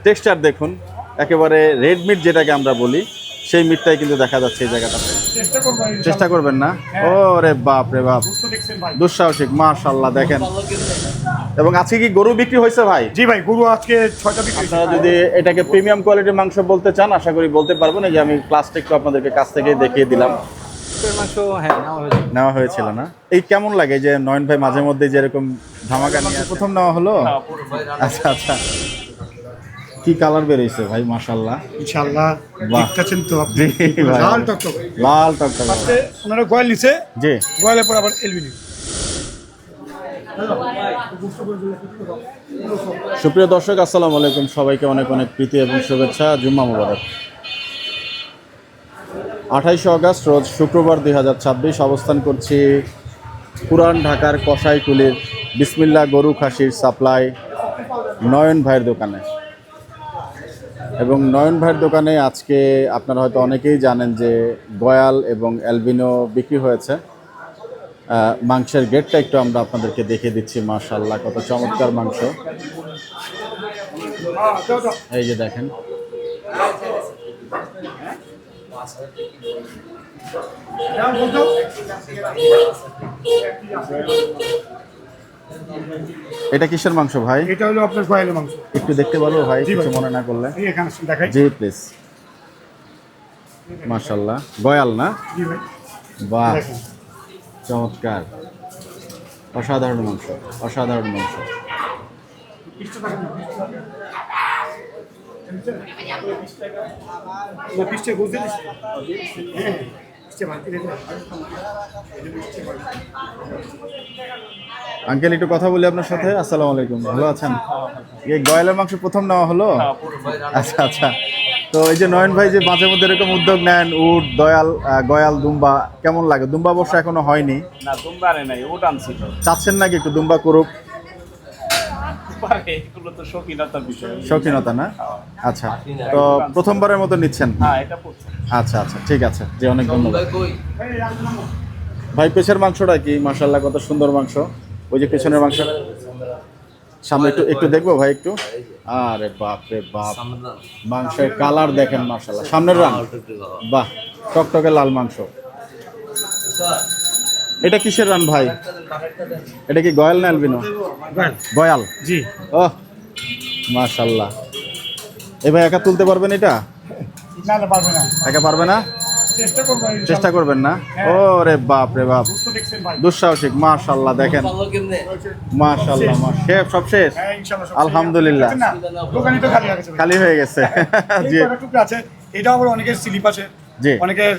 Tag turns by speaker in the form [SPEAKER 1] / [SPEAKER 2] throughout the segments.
[SPEAKER 1] Texture দেখুন, একেবারে red meat যেটাকে আমরা বলি সেই মিটটাই কিন্তু দেখা যাচ্ছে এই জায়গাটাতে। চেষ্টা করবেন না? ও রে বাপ রে বাপ, দুঃসাহসিক, মাশাআল্লাহ দেখেন। এবং আজকে কি গরু বিক্রি হয়েছে ভাই?
[SPEAKER 2] জি ভাই, গরু আজকে 6টা বিক্রি হয়েছে।
[SPEAKER 1] আপনারা যদি এটাকে প্রিমিয়াম কোয়ালিটির মাংস বলতে চান আশা করি বলতে পারবেন। এই যে আমি ক্লাসটা একটু আপনাদেরকে কাছ থেকে দেখিয়ে দিলাম।
[SPEAKER 3] মাংস হ্যাঁ
[SPEAKER 1] নেওয়া হয়েছিল না? এই কেমন লাগে যে নয়ন ভাই মাঝে মধ্যে যেরকম ধামাকা নিয়ে প্রথম নেওয়া হলো? আচ্ছা আচ্ছা, কি কালার বেরোইছে ভাই, মাশাআল্লাহ
[SPEAKER 2] ইনশাআল্লাহ।
[SPEAKER 1] বাহ।
[SPEAKER 2] দেখতেছেন তো আপনি,
[SPEAKER 1] জি ভাই,
[SPEAKER 2] লাল টকটক।
[SPEAKER 1] লাল টকটকে।
[SPEAKER 2] ফার্স্টে ওনারা গয়াল নিছে,
[SPEAKER 1] জি,
[SPEAKER 2] গয়ালের পর আবার এলবিনি।
[SPEAKER 1] সুপ্রিয় দর্শক আসসালামু আলাইকুম, সবাইকে অনেক অনেক প্রীতি এবং শুভেচ্ছা, জুম্মা মুবারক। 28 আগস্ট রোজ শুক্রবার 2026 অবস্থান করছি পুরান ঢাকার কসাইটুলির বিসমিল্লাহ গরু খাসির সাপ্লাই নয়ন ভাইয়ের দোকানে। এবং নয়ন ভাইয়ের দোকানে আজকে আপনারা হয়তো অনেকেই জানেন যে গয়াল এবং অ্যালবিনো বিক্রি হয়েছে। মাংসের গেটটা একটু আমরা আপনাদেরকে দেখিয়ে দিচ্ছি। মাশাআল্লাহ কত চমৎকার মাংস, এই যে দেখেন। এটা কিসের মাংস ভাই?
[SPEAKER 2] এটা হলো আপনার গয়ালের মাংস।
[SPEAKER 1] একটু দেখতে পারবো ভাই,
[SPEAKER 2] জি ভাই।
[SPEAKER 1] কিছু মনে না করলে?
[SPEAKER 2] এই এখানে দেখাই।
[SPEAKER 1] জি প্লিজ। মাশাআল্লাহ, গয়াল না?
[SPEAKER 2] জি ভাই,
[SPEAKER 1] বাহ,
[SPEAKER 2] দেখেন।
[SPEAKER 1] চমৎকার, অসাধারণ মাংস, অসাধারণ মাংস।
[SPEAKER 2] পিসটা বুঝতে দিচ্ছি। হ্যাঁ, পিসটা ভাঙতে দিতে।
[SPEAKER 1] আঙ্কেল একটু কথা বলি আপনার সাথে। আসসালামু আলাইকুম, ভালো আছেন? এই গয়ালের মাংস প্রথম নেওয়া হলো? আচ্ছা আচ্ছা। তো এই যে নয়ন ভাই যে মাঝে মধ্যে এরকম উদ্যোগ নেন, উট গয়াল দুম্বা, কেমন লাগে? দুম্বা অবশ্য এখনো হয়নি।
[SPEAKER 3] না দুম্বা আনে নাই, ওটা আনছি তো।
[SPEAKER 1] চাচ্ছেন নাকি একটু দুম্বা করুক?
[SPEAKER 3] এগুলো তো শৌখিনতার বিষয়।
[SPEAKER 1] শৌখিনতা না? আচ্ছা, তো প্রথমবারের মতো নিচ্ছেন?
[SPEAKER 3] হ্যাঁ এটা পড়ছে।
[SPEAKER 1] আচ্ছা আচ্ছা, ঠিক আছে, জি অনেক ধন্যবাদ ভাই। পেছনের মাংসটা কি মাশাআল্লাহ কত সুন্দর মাংস। ওই যে পেছনের মাংস, সামনে একটু একটু দেখবো ভাই একটু। আরে বাপ রে বাপ, মাংসের কালার দেখেন মাশাআল্লাহ। সামনের রান, বাহ, টকটকে লাল মাংস। এটা কিসের রান ভাই? এটা কি গয়াল না অ্যালবিনো? গয়াল।
[SPEAKER 2] জি।
[SPEAKER 1] ও মাশাআল্লাহ। এ ভাই একা তুলতে পারবেন এটা?
[SPEAKER 2] না না, পারবে না।
[SPEAKER 1] একা পারবে না?
[SPEAKER 2] চেষ্টা করবো।
[SPEAKER 1] চেষ্টা করবেন না? ও রে বাপ রে বাপ,
[SPEAKER 2] বুঝতে দেখছেন ভাই।
[SPEAKER 1] দুঃসাহসিক, মাশাআল্লাহ দেখেন, মাশাআল্লাহ। শেফ সব শেষ?
[SPEAKER 2] হ্যাঁ ইনশাআল্লাহ।
[SPEAKER 1] আলহামদুলিল্লাহ।
[SPEAKER 2] না, দোকানই তো খালি হয়ে গেছে ভাই।
[SPEAKER 1] খালি হয়ে গেছে।
[SPEAKER 2] এই
[SPEAKER 1] জি
[SPEAKER 2] কয়টা টুকরা আছে। এটা আবার অনেকের স্লিপ আছে,
[SPEAKER 1] জি,
[SPEAKER 2] অনেকের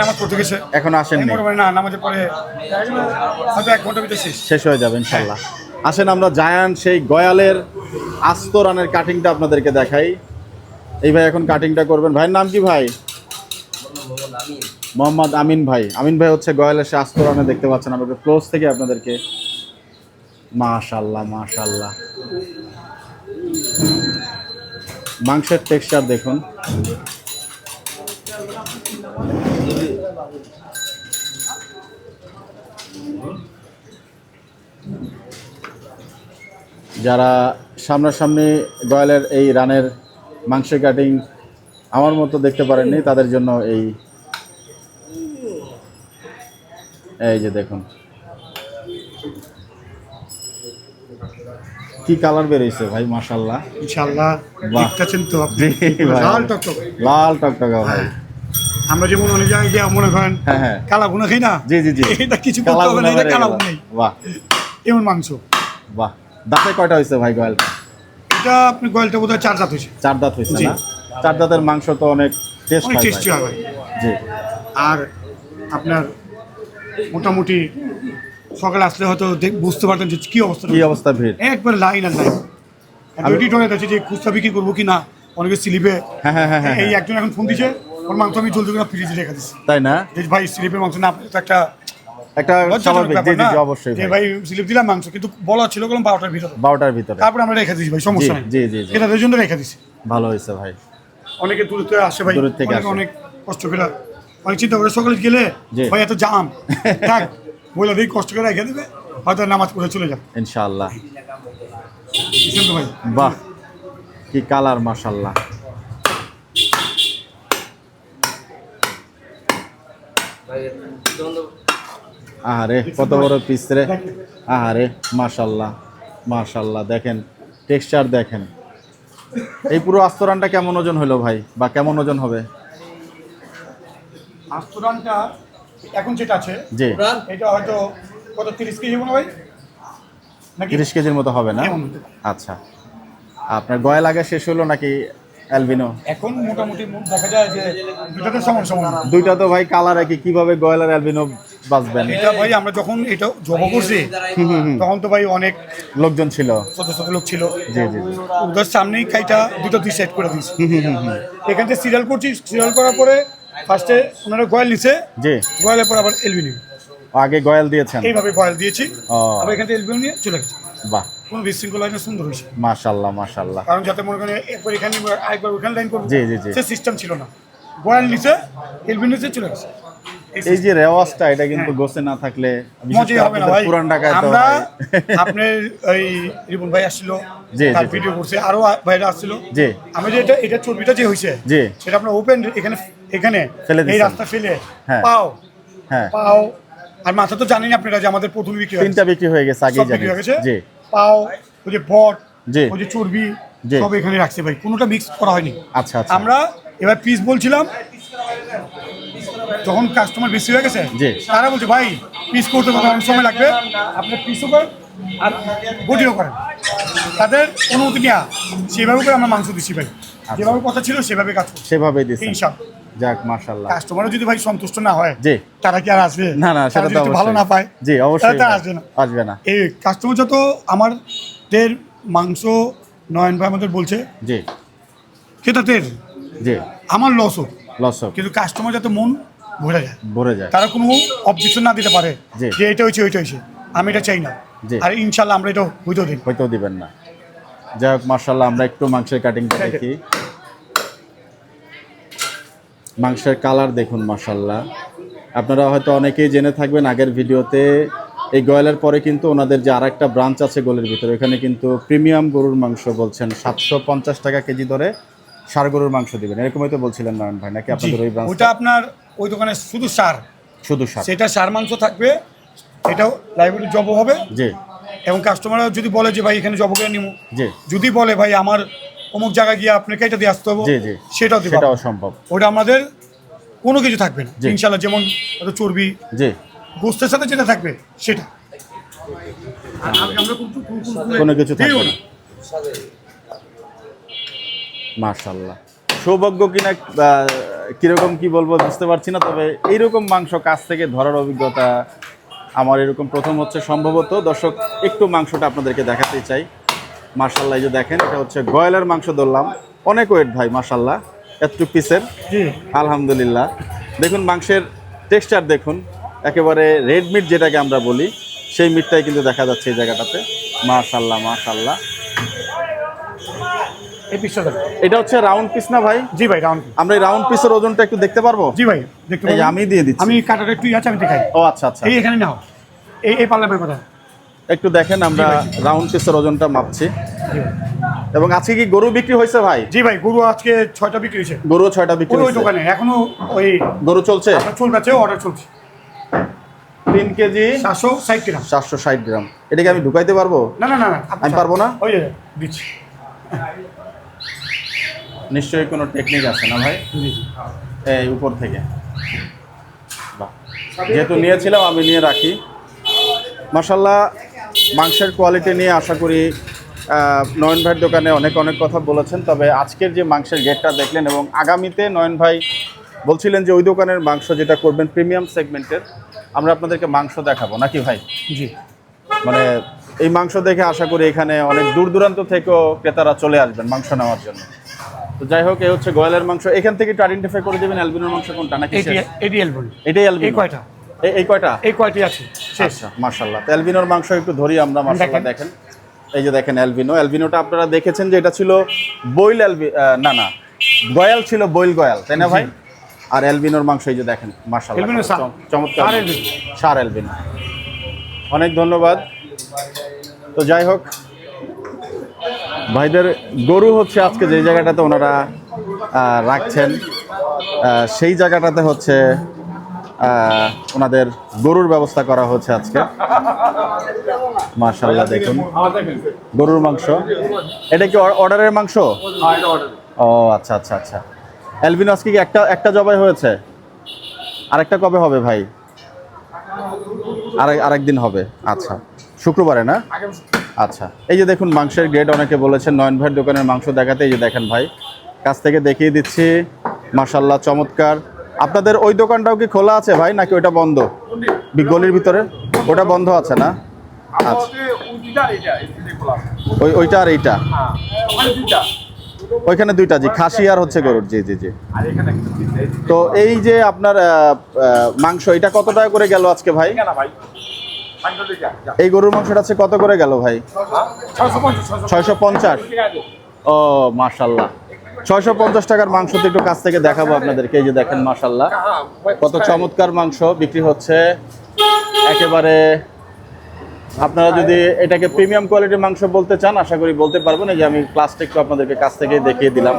[SPEAKER 2] নামাজ পড়তে গেছে,
[SPEAKER 1] এখন আসেননি,
[SPEAKER 2] না নামাজের পরে হয়তো 1 ঘন্টার ভিতরে শেষ।
[SPEAKER 1] শেষ হয়ে যাবে ইনশাল্লাহ। আসেন আমরা জায়ান্ট সেই গয়ালের আস্ত রানের কাটিংটা আপনাদেরকে দেখাই। এই ভাই এখন কাটিংটা করবেন। ভাইয়ের নাম কি ভাই? মোহাম্মদ আমিন ভাই। আমিন ভাই হচ্ছে গয়ালের সে আস্ত রানে, দেখতে পাচ্ছেন আমরা ক্লোজ থেকে আপনাদেরকে। মাশাআল্লাহ মাশাআল্লাহ, মাংসের টেক্সচার দেখুন। যারা সামনাসামনি গয়ালের এই রানের মাংসের কাটিং আমার মতো দেখতে পারেননি তাদের জন্য এই যে দেখুন কি কালার বেরোইছে ভাই, মাশাআল্লাহ।
[SPEAKER 2] ইনশাআল্লাহ।
[SPEAKER 1] বাহ।
[SPEAKER 2] দেখতেছেন তো আপনি,
[SPEAKER 1] জি ভাই,
[SPEAKER 2] লাল টকটকে।
[SPEAKER 1] লাল টকটকা ভাই।
[SPEAKER 2] আমরা যেমন অনেক জায়গায় গিয়ে মনে করেন
[SPEAKER 1] হ্যাঁ হ্যাঁ,
[SPEAKER 2] কালা ভুনা খাই না,
[SPEAKER 1] জি জি জি,
[SPEAKER 2] এটা কিছু করতে হবে না, এটা কালা ভুনাই।
[SPEAKER 1] বাহ
[SPEAKER 2] এমন মাংস।
[SPEAKER 1] বাহ। দাঁতে কয়টা হয়েছে ভাই গয়ালটা?
[SPEAKER 2] এটা আপনি গয়ালটা বোধহয় 4 দাঁত হয়েছে।
[SPEAKER 1] 4 দাঁত হয়েছে
[SPEAKER 2] জি।
[SPEAKER 1] না? 4 দাঁতের মাংস তো অনেক টেস্ট
[SPEAKER 2] অনেক
[SPEAKER 1] হয়
[SPEAKER 2] টেস্টি
[SPEAKER 1] ভাই।
[SPEAKER 2] হয় ভাই।
[SPEAKER 1] জি,
[SPEAKER 2] আর আপনার মোটামুটি সকালে আসলে হয়তো বুঝতে পারতেন যে কি অবস্থা।
[SPEAKER 1] কি অবস্থা ভিড়?
[SPEAKER 2] একবার লাইন আর লাইন। রেডি টনে আছে যে খুচরা বিক্রি করবো কি না, অনেকে স্লিপে।
[SPEAKER 1] হ্যাঁ হ্যাঁ হ্যাঁ
[SPEAKER 2] এই একজন এখন ফোন দিছে, ওর মাংস আমি জলদি করে ফ্রিজে রেখে দিচ্ছি।
[SPEAKER 1] তাই না?
[SPEAKER 2] যে ভাই স্লিপের মাংস না পেলে তো একটা
[SPEAKER 1] একটা স্বাভাবিক, জি জি জি, অবশ্যই
[SPEAKER 2] যে
[SPEAKER 1] ভাই।
[SPEAKER 2] ভাই স্লিপ দিলাম মাংস, কিন্তু বলা ছিল গেলাম 12টার ভিতরে।
[SPEAKER 1] 12টার ভিতরে।
[SPEAKER 2] তারপরে আমরা রেখে দিচ্ছি ভাই, সমস্যা নেই।
[SPEAKER 1] জি জি জি,
[SPEAKER 2] এটা এর জন্য রেখে দিচ্ছি।
[SPEAKER 1] ভালো হয়েছে ভাই।
[SPEAKER 2] অনেকে দূর থেকে আসে ভাই,
[SPEAKER 1] দূর থেকে
[SPEAKER 2] অনেকে
[SPEAKER 1] আসে।
[SPEAKER 2] অনেক কষ্ট করে, অনেক চিন্তা করে সকালে গেলে
[SPEAKER 1] জি।
[SPEAKER 2] ভাই এত জাম থাক, বলে দিই কষ্ট করে রেখে দেবে, হয়তো নামাজ পড়ে চলে যাবে
[SPEAKER 1] ইনশাআল্লাহ।
[SPEAKER 2] বুঝছেন তো ভাই।
[SPEAKER 1] বাহ, কি কালার মাশাল্লাহ। আহারে কত বড় পিস রে, আহারে মাশাল্লাহ মাশাল্লাহ। দেখেন টেক্সচার দেখেন। এই পুরো আস্তরানটা কেমন ওজন হলো ভাই, বা কেমন ওজন হবে?
[SPEAKER 2] আস্তরানটা এখন যেটা আছে
[SPEAKER 1] জি,
[SPEAKER 2] এটা হয়তো কত 30 কেজি মনে হয় নাকি
[SPEAKER 1] 30 কেজির মতো হবে না?
[SPEAKER 2] এমন হতে পারে।
[SPEAKER 1] আচ্ছা, আপনার গয়াল আগে শেষ হলো নাকি অ্যালবিনো?
[SPEAKER 2] এখন মোটামুটি দেখা যায় যে দুটাতে সমান সমান।
[SPEAKER 1] দুইটা তো ভাই কালার একই, কিভাবে গয়াল আর অ্যালবিনো বাঁচবেন?
[SPEAKER 2] এটা ভাই আমরা যখন এটা জব করছি তখন তো ভাই অনেক
[SPEAKER 1] লোকজন ছিল।
[SPEAKER 2] ছোট ছোট লোক ছিল,
[SPEAKER 1] জি জি জি।
[SPEAKER 2] ওদের সামনেই খাইটা দুই সাইড করে দিয়েছি। এখান থেকে সিরিয়াল করছি, সিরিয়াল করার পরে ফার্স্টে ওনারা গয়াল নিছে,
[SPEAKER 1] জি,
[SPEAKER 2] গয়ালের পর আবার এলবিনিউ
[SPEAKER 1] আগে গয়াল দিয়েছেন।
[SPEAKER 2] এইভাবে গয়াল দিয়েছি,
[SPEAKER 1] ও
[SPEAKER 2] আবার এখান থেকে এলবিনিউ নিয়ে চলে গেছে।
[SPEAKER 1] বাহ,
[SPEAKER 2] কোনো বিশৃঙ্খলা লাইনে সুন্দর হয়েছে,
[SPEAKER 1] মাশাল্লাহ মাশাল্লাহ।
[SPEAKER 2] কারণ যাতে মনে করেন একবার এখানে আরেকবার ওখানে লাইন করবো,
[SPEAKER 1] জি জি জি।
[SPEAKER 2] সে সিস্টেম ছিল না। গয়াল নিচে এলবিনিউ নিচে চলে গেছে।
[SPEAKER 1] এই যে রেওয়াজটা, এটা কিন্তু গোছে না থাকলে বিশেষ
[SPEAKER 2] মজাই
[SPEAKER 1] করে
[SPEAKER 2] হবে না
[SPEAKER 1] আপনাদের
[SPEAKER 2] ভাই।
[SPEAKER 1] পুরান ঢাকায় তো
[SPEAKER 2] আমরা
[SPEAKER 1] ভাই।
[SPEAKER 2] আপনার ওই রিবন ভাই আসছিল,
[SPEAKER 1] জি,
[SPEAKER 2] তার
[SPEAKER 1] জি, জি।
[SPEAKER 2] ভিডিও করছে, আরো ভাইরা আসছিল।
[SPEAKER 1] জি।
[SPEAKER 2] আমি যে এটা চর্বিটা যে হয়েছে,
[SPEAKER 1] জি।
[SPEAKER 2] সেটা আপনার ওপেন এখানে এখানে
[SPEAKER 1] ফেলে
[SPEAKER 2] এই
[SPEAKER 1] দিছেন।
[SPEAKER 2] রাস্তা ফেলে
[SPEAKER 1] হ্যাঁ।
[SPEAKER 2] পাও
[SPEAKER 1] হ্যাঁ,
[SPEAKER 2] পাও আর মাথা তো জানেন আপনারা যে আমাদের প্রথম বিক্রি হয়,
[SPEAKER 1] তিনটা বিক্রি হয়ে গেছে আগেই
[SPEAKER 2] সব
[SPEAKER 1] জানি।
[SPEAKER 2] বিক্রি হয়ে গেছে।
[SPEAKER 1] জি
[SPEAKER 2] পাও ওই যে বট,
[SPEAKER 1] জি।
[SPEAKER 2] ওই যে চর্বি,
[SPEAKER 1] জি।
[SPEAKER 2] সব এখানে রাখছে ভাই, কোনোটা মিক্স করা হয়নি।
[SPEAKER 1] আচ্ছা আচ্ছা।
[SPEAKER 2] আমরা এবার পিস বলছিলাম, যখন কাস্টমার বেশি হয়ে গেছে
[SPEAKER 1] জি।
[SPEAKER 2] তারা বলছে ভাই পিস করতে কত অনেক সময় লাগবে, আপনি পিসও করেন আর বডিও করেন। তাদের অনুমতি নেওয়া সেভাবে করে আমরা মাংস দিচ্ছি ভাই, যেভাবে কথা ছিল সেভাবে কাজ করছি
[SPEAKER 1] সেভাবেই দিচ্ছেন।
[SPEAKER 2] ইনশাআল্লাহ।
[SPEAKER 1] যাক মাশাল্লাহ।
[SPEAKER 2] কাস্টমারও যদি ভাই সন্তুষ্ট না হয়,
[SPEAKER 1] জি।
[SPEAKER 2] তারা কি আর আসবে?
[SPEAKER 1] না না,
[SPEAKER 2] তারা
[SPEAKER 1] সেটা
[SPEAKER 2] যদি
[SPEAKER 1] তো
[SPEAKER 2] একটু
[SPEAKER 1] অবশ্যই
[SPEAKER 2] ভালো না পায়,
[SPEAKER 1] জি অবশ্যই
[SPEAKER 2] তারা আসবে না।
[SPEAKER 1] আসবে না।
[SPEAKER 2] এই কাস্টমার যত আমাদের মাংস নয়ন ভাই আমাদের বলছে
[SPEAKER 1] জি
[SPEAKER 2] ক্রেতাদের
[SPEAKER 1] জি।
[SPEAKER 2] আমার লস হোক,
[SPEAKER 1] লস হোক,
[SPEAKER 2] কিন্তু কাস্টমার যাতে মন ভরে যায়,
[SPEAKER 1] ভরে যায়।
[SPEAKER 2] তারা কোনো অবজেকশন না দিতে পারে
[SPEAKER 1] জি।
[SPEAKER 2] যে এটা হয়েছে ওইটা হয়েছে, আমি এটা চাই না।
[SPEAKER 1] জি।
[SPEAKER 2] আর ইনশাল্লাহ আমরা এটা হইতেও দিই।
[SPEAKER 1] হয়তো দিবেন না। যাই হোক মাশাল্লাহ, আমরা একটু মাংসের কাটিংটা দেখি। মাংসের কালার দেখুন মাশাল্লাহ। আপনারা হয়তো অনেকেই জেনে থাকবেন আগের ভিডিওতে, এই গয়ালের পরে কিন্তু ওনাদের যে আরেকটা ব্রাঞ্চ আছে গোলের ভিতরে, ওখানে কিন্তু প্রিমিয়াম গরুর মাংস বলছেন 750 টাকা কেজি ধরে ষাঁড় গরুর মাংস দিবেন, এরকমই তো বলছিলেন নয়ন ভাই, নাকি আপনাদের ওই ব্রাঞ্চ?
[SPEAKER 2] ওইটা আপনার ওই দোকানে শুধু সার,
[SPEAKER 1] শুধু ষাঁড়?
[SPEAKER 2] সেটা সার মাংস থাকবে, এটাও লাইব্রেরি জব হবে।
[SPEAKER 1] জি
[SPEAKER 2] এবং কাস্টমাররা যদি বলে যে ভাই এখানে জব করে নিব,
[SPEAKER 1] জি
[SPEAKER 2] যদি বলে ভাই আমার অমুক জায়গায় গিয়ে আপনাকে এটা দিয়ে আসতে হবে,
[SPEAKER 1] জি জি,
[SPEAKER 2] সেটাও দিব।
[SPEAKER 1] সেটাও সম্ভব।
[SPEAKER 2] ওটা আমাদের কোনো কিছু থাকবে না
[SPEAKER 1] জি।
[SPEAKER 2] ইনশাল্লাহ, যেমন হয়তো চর্বি
[SPEAKER 1] জি,
[SPEAKER 2] গোস্তের সাথে যেটা থাকবে সেটা। আর আমরা
[SPEAKER 1] কোনো কিছু থাকবে
[SPEAKER 2] দিইও
[SPEAKER 1] না। মাশাল্লাহ, সৌভাগ্য কিনা কিরকম কি বলবো বুঝতে পারছি না, তবে এইরকম মাংস কাছ থেকে ধরার অভিজ্ঞতা আমার এরকম প্রথম হচ্ছে। সম্ভবত দর্শক একটু মাংসটা আপনাদেরকে দেখাতে চাই। মাশাল্লাহ, এই যে দেখেন, এটা হচ্ছে গয়লার মাংস ধরলাম, অনেক ওয়েট ভাই মাশাল্লাহ, এতটুকু পিসের।
[SPEAKER 2] জি।
[SPEAKER 1] আলহামদুলিল্লাহ। দেখুন মাংসের টেক্সচার দেখুন, একেবারে রেড মিট যেটাকে আমরা বলি, সেই মিটটাই কিন্তু দেখা যাচ্ছে এই জায়গাটাতে। মাশাল্লাহ মাশাল্লাহ।
[SPEAKER 2] এই পিসটা দেন।
[SPEAKER 1] এটা হচ্ছে রাউন্ড পিস না ভাই?
[SPEAKER 2] জি ভাই, রাউন্ড।
[SPEAKER 1] আমরা এই রাউন্ড পিসের ওজনটা একটু দেখতে পারবো?
[SPEAKER 2] জি ভাই, দেখতে
[SPEAKER 1] এই যে
[SPEAKER 2] পাবেন।
[SPEAKER 1] আমি দিয়ে দিচ্ছি।
[SPEAKER 2] আমি কাটাটা একটু আছে, আমি দেখাই।
[SPEAKER 1] ও আচ্ছা আচ্ছা,
[SPEAKER 2] এই এখানে নাও, এই পার্লামের কথা
[SPEAKER 1] একটু দেখেন, আমরা রাউন্ড পিসের ওজনটা মাপছি।
[SPEAKER 2] জি ভাই।
[SPEAKER 1] এবং আজকে কি গরু বিক্রি হয়েছে ভাই?
[SPEAKER 2] জি ভাই, গরু আজকে 6টা বিক্রি হয়েছে।
[SPEAKER 1] গরু 6টা বিক্রি
[SPEAKER 2] ওই
[SPEAKER 1] হয়েছে।
[SPEAKER 2] দোকানে এখনো ওই
[SPEAKER 1] গরু চলছে
[SPEAKER 2] আপনার চলছে, অর্ডার চলছে।
[SPEAKER 1] 3 কেজি
[SPEAKER 2] 760 গ্রাম।
[SPEAKER 1] 760 গ্রাম। এটাকে আমি ঢুকাইতে পারবো?
[SPEAKER 2] না না না না,
[SPEAKER 1] আমি পারবো না?
[SPEAKER 2] ওই যে দিচ্ছি।
[SPEAKER 1] নিশ্চয়ই কোনো টেকনিক আছে না ভাই?
[SPEAKER 2] জি জি।
[SPEAKER 1] এই উপর থেকে। বাহ, যেহেতু নিয়েছিলাম আমি নিয়ে রাখি। মাশাল্লাহ, মাংসের কোয়ালিটি নিয়ে আশা করি নয়ন ভাইয়ের দোকানে অনেক অনেক কথা বলেছেন, তবে আজকের যে মাংসের গেটটা দেখলেন, এবং আগামীতে নয়ন ভাই বলছিলেন যে ওই দোকানের মাংস যেটা করবেন প্রিমিয়াম সেগমেন্টের, আমরা আপনাদেরকে মাংস দেখাবো নাকি ভাই?
[SPEAKER 2] জি।
[SPEAKER 1] মানে এই মাংস দেখে আশা করি এখানে অনেক দূর দূরান্ত থেকেও ক্রেতারা চলে আসবেন মাংস নেওয়ার জন্য। তো যাই হোক, এই হচ্ছে গয়লার মাংস। এখান থেকে একটু আইডেন্টিফাই করে দেবেন অ্যালবিনোর মাংস কোনটা, নাকি শেষ?
[SPEAKER 2] এডিএল বলি।
[SPEAKER 1] এটাই অ্যালবিনো?
[SPEAKER 2] এই কয়টা?
[SPEAKER 1] এই কয়টা?
[SPEAKER 2] এই কয়টি আছে শেষ।
[SPEAKER 1] আচ্ছা মাশাআল্লাহ। তো অ্যালবিনোর মাংস একটু ধরি আমরা। মাশাআল্লাহ, দেখেন এই যে দেখেন অ্যালবিনো। অ্যালবিনোটা আপনারা দেখেছেন যে এটা ছিল বইল না না, গয়াল ছিল, বইল গয়াল, তাই না ভাই? আর অ্যালবিনোর মাংস এই যে দেখেন মাশাআল্লাহ,
[SPEAKER 2] অ্যালবিনো সার।
[SPEAKER 1] চমৎকার
[SPEAKER 2] সার অ্যালবিনো।
[SPEAKER 1] সার অ্যালবিনো। অনেক ধন্যবাদ। তো যাই হোক, ভাইদের গরু হচ্ছে আজকে যে জায়গাটাতে ওনারা রাখছেন সেই জায়গাটাতে হচ্ছে ওনাদের গরুর ব্যবস্থা করা হচ্ছে আজকে। মাশাআল্লাহ, দেখুন গরুর মাংস। এটা কি অর্ডারের মাংস? ও আচ্ছা আচ্ছা আচ্ছা। অ্যালবিনো আজকে কি একটা জবাই হয়েছে? আরেকটা কবে হবে ভাই? আরেকদিন হবে। আচ্ছা, শুক্রবারে না? আচ্ছা, এই যে দেখুন মাংসের গ্রেড, অনেকে বলেছেন নয়ন ভাইয়ের দোকানের মাংস দেখাতে। এই যে দেখেন ভাই, কাছ থেকে দেখিয়ে দিচ্ছি। মাশাআল্লাহ, চমৎকার। আপনাদের ওই দোকানটাও কি খোলা আছে ভাই, নাকি ওটা বন্ধ? গলির ভিতরে ওটা বন্ধ আছে না? আচ্ছা, ওইটা আর এইটা, ওইখানে দুইটা, জি, খাসি আর হচ্ছে গরুর। জি জি জি। তো এই যে আপনার মাংস, এটা কত টাকা করে গেল আজকে ভাই? এই গরুর মাংসটা আছে কত করে গেল ভাই? 650। ও মাশাআল্লাহ, 650 টাকার মাংস তো একটু কাছ থেকে দেখাবো আপনাদেরকে। এই যে দেখেন মাশাআল্লাহ, কত চমৎকার মাংস বিক্রি হচ্ছে একেবারে। আপনারা যদি এটাকে প্রিমিয়াম কোয়ালিটির মাংস বলতে চান, আশা করি বলতে পারবেন। এই যে আমি ক্লাসটা একটু আপনাদেরকে কাছ থেকে দেখিয়ে দিলাম।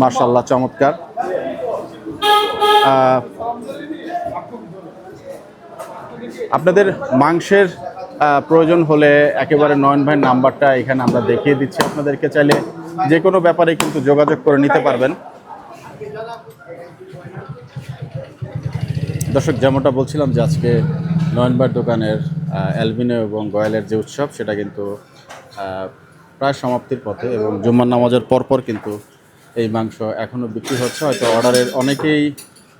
[SPEAKER 1] মাশাআল্লাহ, চমৎকার। আপনাদের মাংসের প্রয়োজন হলে একেবারে নয়ন ভাইয়ের নাম্বারটা এখানে আমরা দেখিয়ে দিচ্ছি আপনাদেরকে। চাইলে যে কোনো ব্যাপারে কিন্তু যোগাযোগ করে নিতে পারবেন। দর্শক, যেমনটা বলছিলাম যে আজকে নয়ন ভাইয়ের দোকানের অ্যালবিনো এবং গয়ালের যে উৎসব, সেটা কিন্তু প্রায় সমাপ্তির পথে, এবং জুম্মার নামাজের পরপর কিন্তু এই মাংস এখনও বিক্রি হচ্ছে। হয়তো অনেকেই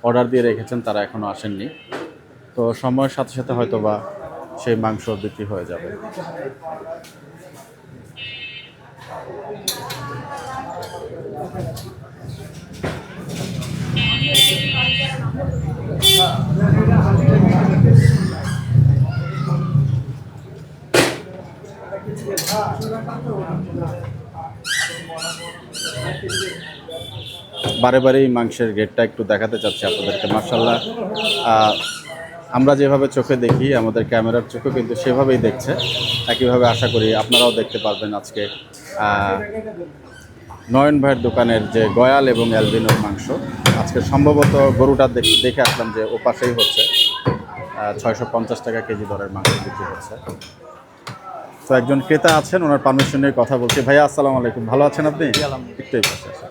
[SPEAKER 1] অর্ডার দিয়ে রেখেছেন, তারা এখনও আসেননি। তো সময়ের সাথে সাথে হয়তো বা সেই মাংস বিক্রি হয়ে যাবে। বারে বারে এই মাংসের গ্রেডটা একটু দেখাতে চাচ্ছি আপনাদেরকে। মাশাআল্লাহ, আমরা যেভাবে চোখে দেখি, আমাদের ক্যামেরার চোখে কিন্তু সেভাবেই দেখছে। একইভাবে আশা করি আপনারাও দেখতে পারবেন আজকে নয়ন ভাইয়ের দোকানের যে গয়াল এবং অ্যালবিনোর মাংস। আজকে সম্ভবত গরুটা দেখে আসলাম যে ওপাশেই হচ্ছে 650 টাকা কেজি দরের মাংস বিক্রি হচ্ছে। তো একজন ক্রেতা আছেন, ওনার পারমিশনের কথা বলছি। ভাইয়া, আসসালামু আলাইকুম, ভালো আছেন আপনি? একটু এই পাশে আসেন।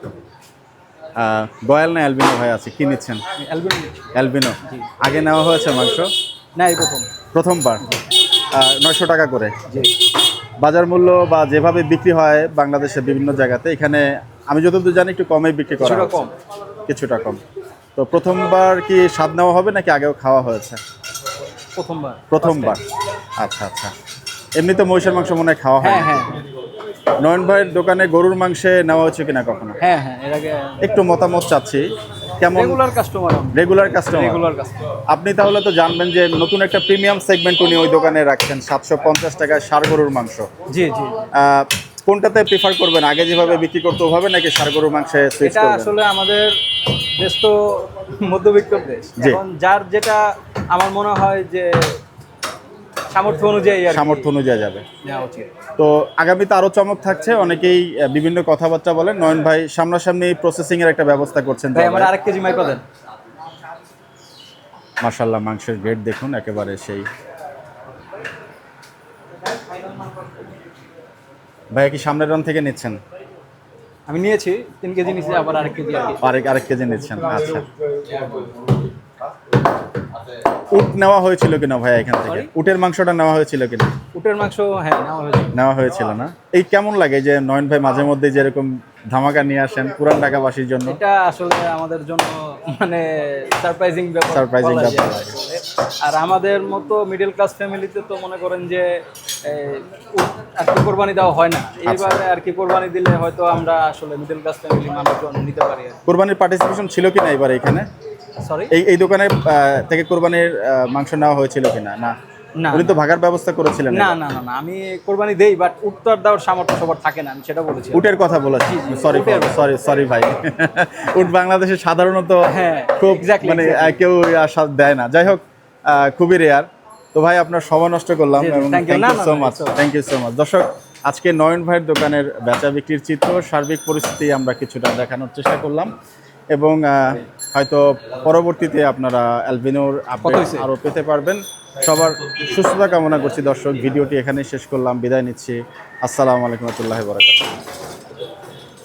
[SPEAKER 1] গয়াল না অ্যালবিনো ভাই আছে, কি নিচ্ছেন? অ্যালবিনো। আগে নেওয়া হয়েছে মাংস?
[SPEAKER 3] না, এই
[SPEAKER 1] প্রথমবার। 900 টাকা করে বাজার মূল্য, বা যেভাবে বিক্রি হয় বাংলাদেশের বিভিন্ন জায়গাতে, এখানে আমি যতদূর জানি একটু কমে বিক্রি করা হচ্ছে। কিছুটা কম। তো প্রথমবার কি স্বাদ নেওয়া হবে নাকি আগেও খাওয়া হয়েছে? প্রথমবার। আচ্ছা আচ্ছা। এমনিতে মহিষের মাংস মনে হয় খাওয়া হয়?
[SPEAKER 3] হ্যাঁ।
[SPEAKER 1] নয়ন ভাইয়ের দোকানে গরুর মাংসে নেওয়া হচ্ছে কিনা কখনো?
[SPEAKER 3] হ্যাঁ, এর আগে
[SPEAKER 1] একটু মতামত চাচ্ছি। কেমন?
[SPEAKER 3] Regular customer.
[SPEAKER 1] আপনি তাহলে তো জানবেন যে নতুন একটা প্রিমিয়াম সেগমেন্ট উনি ওই দোকানে রাখছেন, 750 টাকায় ষাঁড় গরুর মাংস।
[SPEAKER 3] জি।
[SPEAKER 1] কোনটাতে প্রিফার করবেন? আগে যেভাবে বিক্রি করতে ওভাবে, নাকি ষাঁড় গরুর মাংসে সুইচ
[SPEAKER 3] এটা
[SPEAKER 1] করবেন?
[SPEAKER 3] আসলে আমাদের দেশ তো মধ্যবিত্ত দেশ, এখন যার যেটা আমার মনে হয় যে সামর্থ্য অনুযায়ী
[SPEAKER 1] যাবে।
[SPEAKER 3] নেওয়া উচিত।
[SPEAKER 1] তো আগামীতে আরো চমক থাকছে। অনেকেই বিভিন্ন কথাবার্তা বলেন। নয়ন ভাই সামনাসামনি প্রসেসিং এর একটা ব্যবস্থা করছেন।
[SPEAKER 3] ভাই, আমার আরেক কেজি মাইপা দেন।
[SPEAKER 1] মাশাআল্লাহ, মাংসের গ্রেড দেখুন একেবারে সেই। ভাই কি সামনের রান থেকে নিচ্ছেন?
[SPEAKER 3] আমি নিয়েছি 3 কেজি নিয়েছি, আবার আরেক কেজি
[SPEAKER 1] আরেক কেজি নিচ্ছেন। আচ্ছা, উট নেওয়া হয়েছিল কিনা ভাই এখান থেকে? উটের মাংসটা নেওয়া হয়েছিল কিনা?
[SPEAKER 3] উটের মাংস, হ্যাঁ,
[SPEAKER 1] নেওয়া হয়েছিল না? এই কেমন লাগে যে নয়ন ভাই মাঝে মধ্যে যেরকম ধামাকা নিয়ে আসেন পুরান ঢাকাবাসীর জন্য?
[SPEAKER 3] এটা আসলে আমাদের জন্য মানে সারপ্রাইজিং ব্যাপার। আর আমাদের মতো মিডল ক্লাস ফ্যামিলিতে তো মনে করেন যে আর কি কোরবানি দেওয়া হয় না। এইবারে আর কি কোরবানি দিলে হয়তো আমরা আসলে মিডল ক্লাস ফ্যামিলি মানুষজন নিতে পারি।
[SPEAKER 1] কোরবানির পার্টিসিপেশন ছিল কিনা এবারে এখানে?
[SPEAKER 3] সরি,
[SPEAKER 1] এই দোকানের থেকে কোরবানির মাংস নেওয়া হয়েছিল কিনা? না, উনি তো ভাগার ব্যবস্থা করেছিলেন।
[SPEAKER 3] না, আমি কোরবানি দেই, বাট উত্তর দেওয়ার সামর্থ্য সবার থাকে না, আমি সেটা বলেছি।
[SPEAKER 1] উটের কথা বলেছি, সরি ভাই। উট বাংলাদেশে সাধারণত খুব মানে কেউ আশা দেয় না। যাই হোক, খুবই রেয়ার। তো ভাই আপনার সময় নষ্ট করলাম
[SPEAKER 3] জি, জি,
[SPEAKER 1] এবং
[SPEAKER 3] thank you.
[SPEAKER 1] থ্যাংক
[SPEAKER 3] না,
[SPEAKER 1] ইউ
[SPEAKER 3] না,
[SPEAKER 1] সো
[SPEAKER 3] না,
[SPEAKER 1] much,
[SPEAKER 3] it's okay.
[SPEAKER 1] Thank you so much. দর্শক, আজকে নয়ন ভাইয়ের দোকানের বেচা বিক্রির চিত্র, সার্বিক পরিস্থিতি আমরা কিছুটা দেখানোর চেষ্টা করলাম এবং হয়তো পরবর্তীতে আপনারা অ্যালবিনোর আপডেট
[SPEAKER 3] হয়েছে?
[SPEAKER 1] আরও পেতে পারবেন। সবার সুস্থতা কামনা করছি দর্শক, ভিডিওটি এখানে শেষ করলাম, বিদায় নিচ্ছি। আসসালামু আলাইকুম ওয়া রাহমাতুল্লাহি ওয়া বারাকাতুহু।